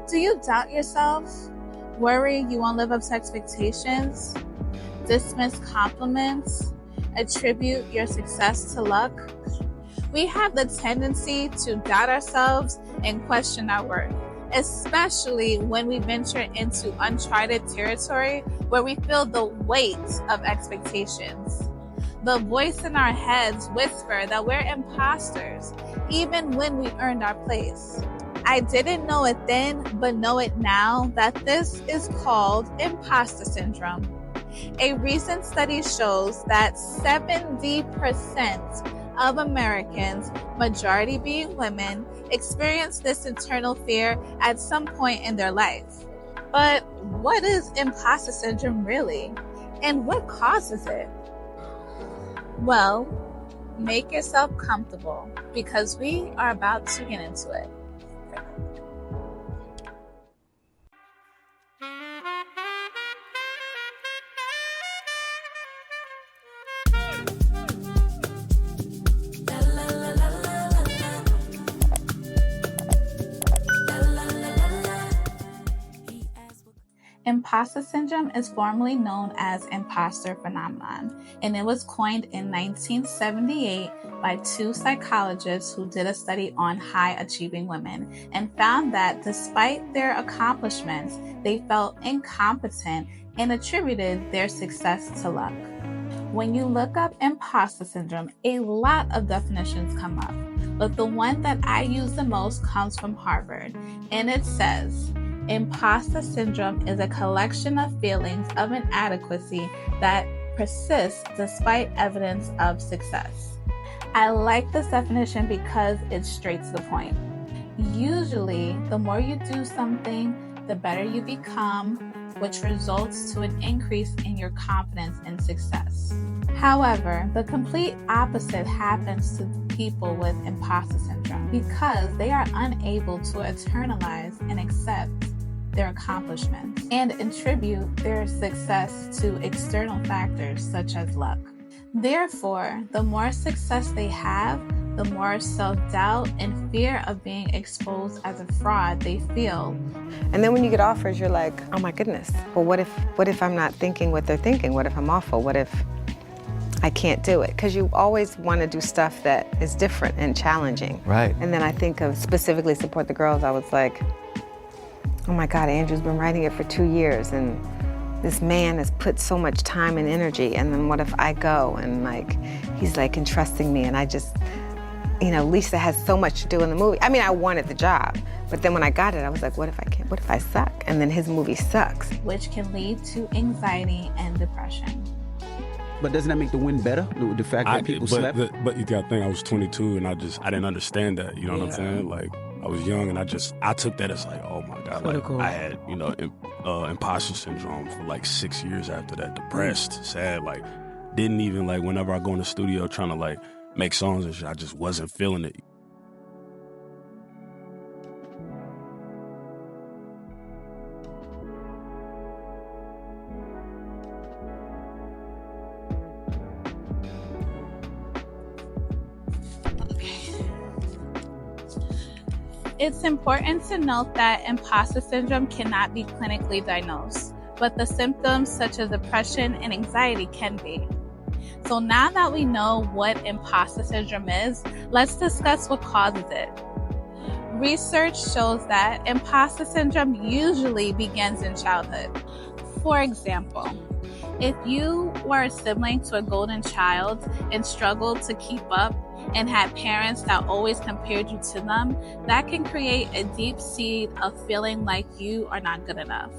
Do you doubt yourself? Worry you won't live up to expectations? Dismiss compliments? Attribute your success to luck? We have the tendency to doubt ourselves and question our worth, especially when we venture into uncharted territory where we feel the weight of expectations. The voice in our heads whisper that we're imposters, even when we earned our place. I didn't know it then, but know it now, that this is called imposter syndrome. A recent study shows that 70% of Americans, majority being women, experience this internal fear at some point in their life. But what is imposter syndrome really? And what causes it? Well, make yourself comfortable because we are about to get into it. Imposter syndrome is formally known as imposter phenomenon, and it was coined in 1978 by two psychologists who did a study on high-achieving women and found that despite their accomplishments, they felt incompetent and attributed their success to luck. When you look up imposter syndrome, a lot of definitions come up, but the one that I use the most comes from Harvard, and it says, imposter syndrome is a collection of feelings of inadequacy that persists despite evidence of success. I like this definition because it's straight to the point. Usually, the more you do something, the better you become, which results to an increase in your confidence and success. However, the complete opposite happens to people with imposter syndrome because they are unable to internalize and accept their accomplishments and attribute their success to external factors such as luck. Therefore, the more success they have, the more self-doubt and fear of being exposed as a fraud they feel. And then when you get offers, you're like, oh my goodness, well, what if I'm not thinking what they're thinking? What if I'm awful? What if I can't do it? Because you always want to do stuff that is different and challenging. Right. And then I think of specifically Support the Girls, I was like, oh my God, Andrew's been writing it for 2 years and this man has put so much time and energy, and then what if I go and like, he's like entrusting me and I just, you know, Lisa has so much to do in the movie. I mean, I wanted the job, but then when I got it, I was like, what if I can't, what if I suck? And then his movie sucks. Which can lead to anxiety and depression. But doesn't that make the win better? The fact that people slept? But you gotta think, I was 22 and I didn't understand that, you know what I'm saying? Like, I was young and I took that as like, oh my God, like I had, you know, imposter syndrome for like 6 years after that, depressed, sad, like didn't even like, whenever I go in the studio trying to like make songs and shit, I just wasn't feeling it. It's important to note that imposter syndrome cannot be clinically diagnosed, but the symptoms such as depression and anxiety can be. So now that we know what imposter syndrome is, let's discuss what causes it. Research shows that imposter syndrome usually begins in childhood. For example, if you were a sibling to a golden child and struggled to keep up and had parents that always compared you to them, that can create a deep seed of feeling like you are not good enough.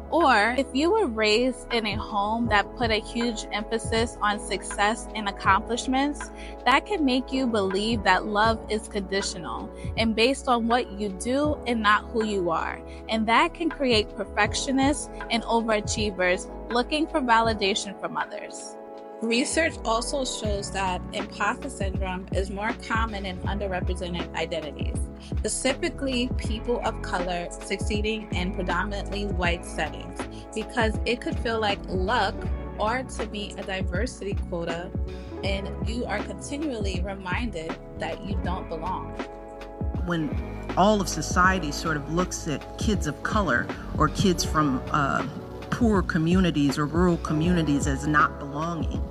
Or if you were raised in a home that put a huge emphasis on success and accomplishments, that can make you believe that love is conditional and based on what you do and not who you are. And that can create perfectionists and overachievers looking for validation from others. Research also shows that imposter syndrome is more common in underrepresented identities, specifically people of color succeeding in predominantly white settings, because it could feel like luck or to meet a diversity quota, and you are continually reminded that you don't belong. when all of society sort of looks at kids of color or kids from poor communities or rural communities as not belonging.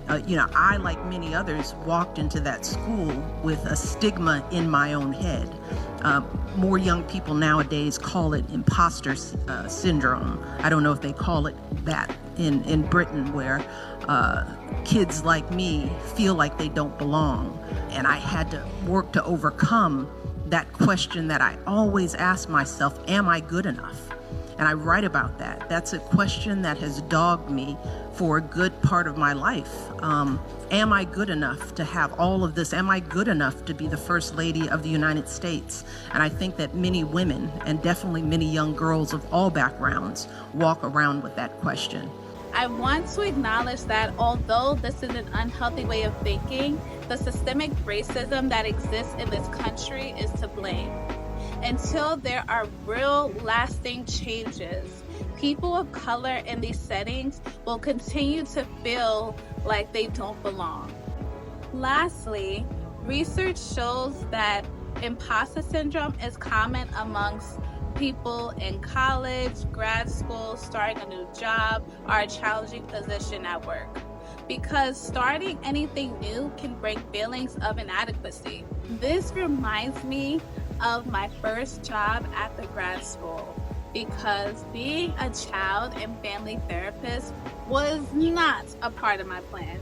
I, like many others, walked into that school with a stigma in my own head. More young people nowadays call it imposter syndrome. I don't know if they call it that in Britain, where kids like me feel like they don't belong. And I had to work to overcome that question that I always ask myself, am I good enough? And I write about that. That's a question that has dogged me for a good part of my life. Am I good enough to have all of this? Am I good enough to be the First Lady of the United States? And I think that many women, and definitely many young girls of all backgrounds, walk around with that question. I want to acknowledge that although this is an unhealthy way of thinking, the systemic racism that exists in this country is to blame. Until there are real lasting changes, people of color in these settings will continue to feel like they don't belong. Lastly, research shows that imposter syndrome is common amongst people in college, grad school, starting a new job, or a challenging position at work. Because starting anything new can bring feelings of inadequacy. This reminds me of my first job at the grad school, because being a child and family therapist was not a part of my plan.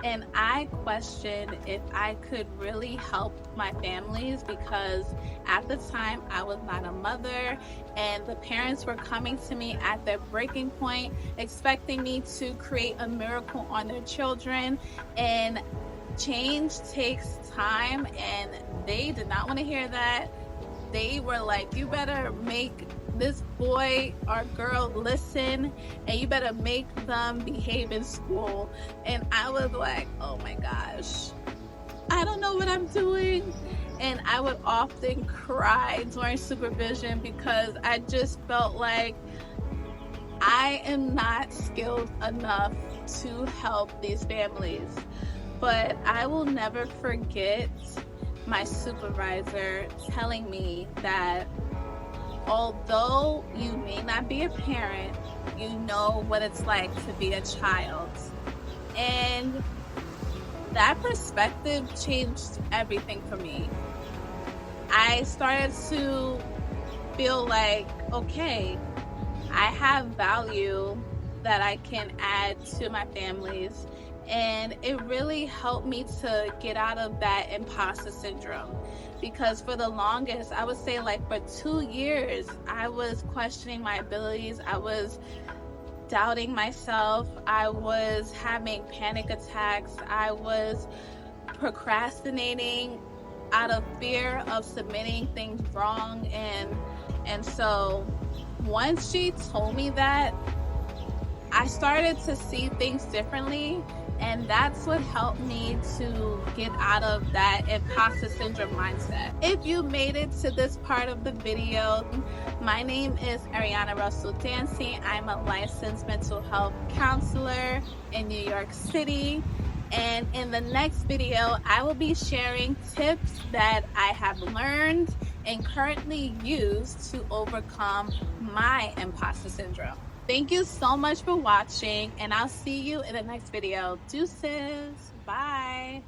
And I questioned if I could really help my families, because at the time I was not a mother, and the parents were coming to me at their breaking point, expecting me to create a miracle on their children. And change takes time, and they did not want to hear that. They were like, you better make this boy or girl listen, and you better make them behave in school. And I was like, oh my gosh, I don't know what I'm doing. And I would often cry during supervision, because I just felt like I am not skilled enough to help these families. But I will never forget my supervisor telling me that although you may not be a parent, you know what it's like to be a child. And that perspective changed everything for me. I started to feel like, okay, I have value that I can add to my families. And it really helped me to get out of that imposter syndrome, because for the longest, I would say like for 2 years, I was questioning my abilities. I was doubting myself. I was having panic attacks. I was procrastinating out of fear of submitting things wrong. And so once she told me that, I started to see things differently. And that's what helped me to get out of that imposter syndrome mindset. If you made it to this part of the video, my name is Ariana Russell Dancy. I'm a licensed mental health counselor in New York City. And in the next video, I will be sharing tips that I have learned and currently use to overcome my imposter syndrome. Thank you so much for watching, and I'll see you in the next video. Deuces. Bye.